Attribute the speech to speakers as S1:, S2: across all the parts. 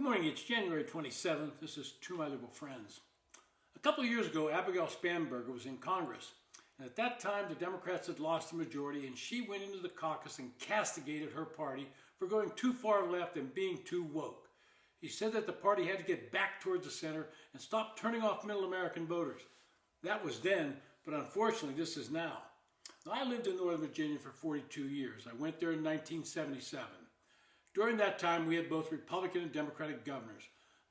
S1: Good morning, it's January 27th. This is To My Liberal Friends. A couple of years ago, Abigail Spanberger was in Congress. And at that time, the Democrats had lost the majority, and she went into the caucus and castigated her party for going too far left and being too woke. He said that the party had to get back towards the center and stop turning off middle American voters. That was then, but unfortunately, this is now. Now, I lived in Northern Virginia for 42 years. I went there in 1977. During that time, we had both Republican and Democratic governors.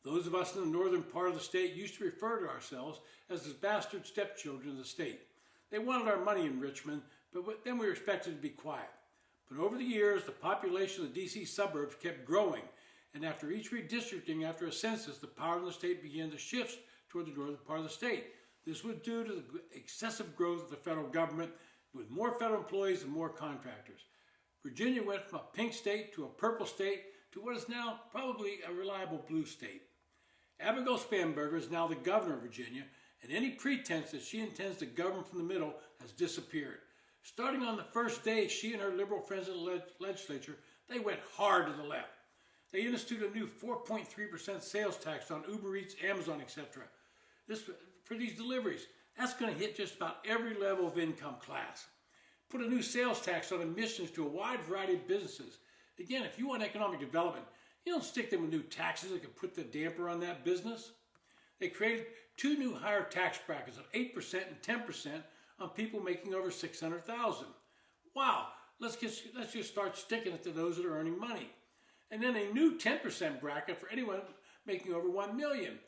S1: Those of us in the northern part of the state used to refer to ourselves as the bastard stepchildren of the state. They wanted our money in Richmond, but then we were expected to be quiet. But over the years, the population of the D.C. suburbs kept growing, and after each redistricting after a census, the power in the state began to shift toward the northern part of the state. This was due to the excessive growth of the federal government, with more federal employees and more contractors. Virginia went from a pink state to a purple state to what is now probably a reliable blue state. Abigail Spanberger is now the governor of Virginia, and any pretense that she intends to govern from the middle has disappeared. Starting on the first day, she and her liberal friends in the legislature, they went hard to the left. They instituted a new 4.3% sales tax on Uber Eats, Amazon, etc. For these deliveries, that's going to hit just about every level of income class. Put a new sales tax on admissions to a wide variety of businesses. Again, if you want economic development, you don't stick them with new taxes that can put the damper on that business. They created two new higher tax brackets of 8% and 10% on people making over $600,000. Wow, let's just start sticking it to those that are earning money. And then a new 10% bracket for anyone making over $1 million.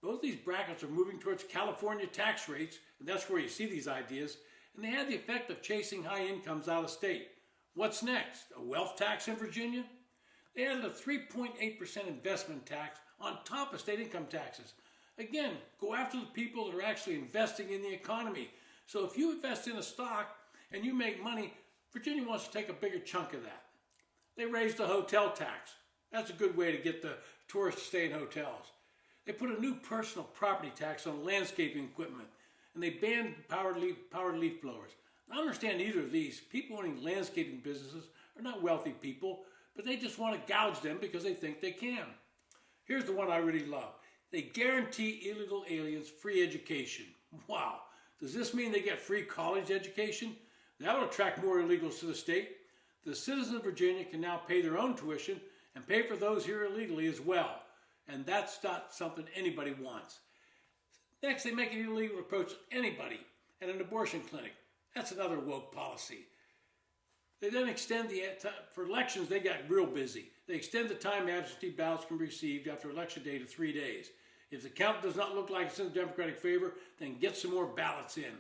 S1: Both these brackets are moving towards California tax rates, and that's where you see these ideas. And they had the effect of chasing high incomes out of state. What's next? A wealth tax in Virginia? They added a 3.8% investment tax on top of state income taxes. Again, go after the people that are actually investing in the economy. So if you invest in a stock and you make money, Virginia wants to take a bigger chunk of that. They raised the hotel tax. That's a good way to get the tourists to stay in hotels. They put a new personal property tax on landscaping equipment. And they banned powered leaf blowers. I understand either of these. People owning landscaping businesses are not wealthy people, but they just want to gouge them because they think they can. Here's the one I really love. They guarantee illegal aliens free education. Wow. Does this mean they get free college education? That will attract more illegals to the state. The citizens of Virginia can now pay their own tuition and pay for those here illegally as well. And that's not something anybody wants. Next, they make it illegal to approach anybody at an abortion clinic. That's another woke policy. They then extend for elections, they got real busy. They extend the time absentee ballots can be received after election day to 3 days. If the count does not look like it's in the Democratic favor, then get some more ballots in.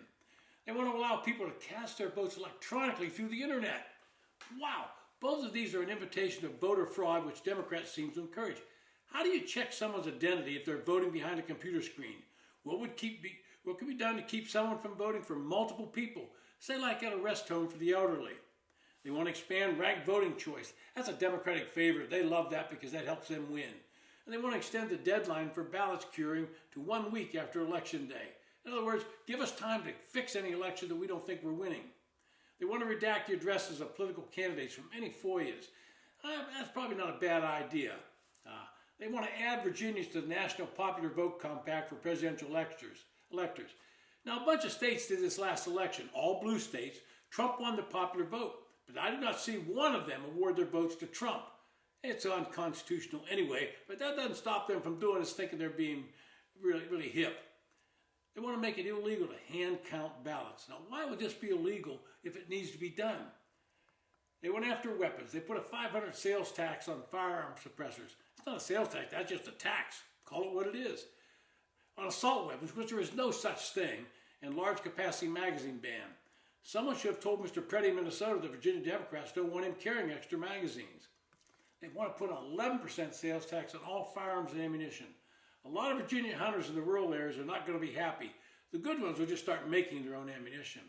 S1: They want to allow people to cast their votes electronically through the internet. Wow, both of these are an invitation to voter fraud, which Democrats seem to encourage. How do you check someone's identity if they're voting behind a computer screen? What could be done to keep someone from voting for multiple people, say like at a rest home for the elderly? They want to expand ranked voting choice. That's a Democratic favorite. They love that because that helps them win. And they want to extend the deadline for ballots curing to 1 week after Election Day. In other words, give us time to fix any election that we don't think we're winning. They want to redact the addresses of political candidates from any FOIAs. That's probably not a bad idea. They want to add Virginians to the National Popular Vote Compact for presidential electors. Now, a bunch of states did this last election, all blue states. Trump won the popular vote, but I did not see one of them award their votes to Trump. It's unconstitutional anyway, but that doesn't stop them from doing this, thinking they're being really, really hip. They want to make it illegal to hand count ballots. Now, why would this be illegal if it needs to be done? They went after weapons. They put a $500 sales tax on firearm suppressors. It's not a sales tax, that's just a tax. Call it what it is. On assault weapons, which there is no such thing, and large capacity magazine ban. Someone should have told Mr. Preddy in Minnesota that Virginia Democrats don't want him carrying extra magazines. They want to put an 11% sales tax on all firearms and ammunition. A lot of Virginia hunters in the rural areas are not going to be happy. The good ones will just start making their own ammunition.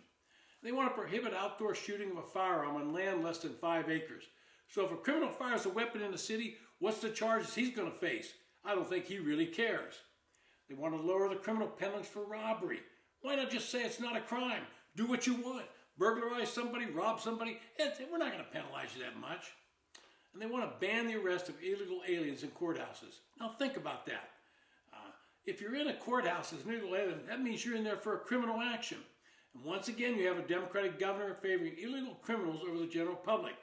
S1: They want to prohibit outdoor shooting of a firearm on land less than 5 acres. So if a criminal fires a weapon in the city, what's the charges he's going to face? I don't think he really cares. They want to lower the criminal penalties for robbery. Why not just say it's not a crime? Do what you want. Burglarize somebody, rob somebody. We're not going to penalize you that much. and they want to ban the arrest of illegal aliens in courthouses. Now think about that. If you're in a courthouse as an illegal alien, that means you're in there for a criminal action. And once again, you have a Democratic governor favoring illegal criminals over the general public.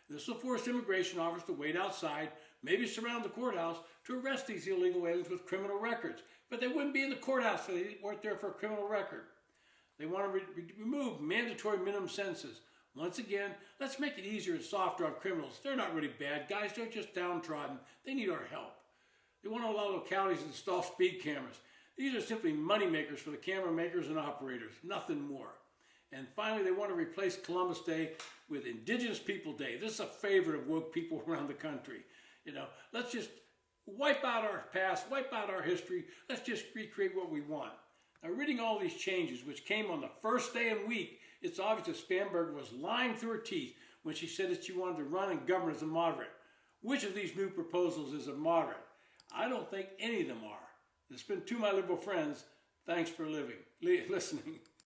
S1: This will force immigration officers to wait outside, maybe surround the courthouse, to arrest these illegal aliens with criminal records. But they wouldn't be in the courthouse if they weren't there for a criminal record. They want to remove mandatory minimum sentences. Once again, let's make it easier and softer on criminals. They're not really bad guys. They're just downtrodden. They need our help. They want to allow localities to install speed cameras. These are simply money makers for the camera makers and operators, nothing more. And finally, they want to replace Columbus Day with Indigenous People Day. This is a favorite of woke people around the country. Let's just wipe out our past, wipe out our history. Let's just recreate what we want. Now, reading all these changes, which came on the first day and week, it's obvious that Spanberger was lying through her teeth when she said that she wanted to run in government as a moderate. Which of these new proposals is a moderate? I don't think any of them are. It's been To My Liberal Friends. Thanks for listening.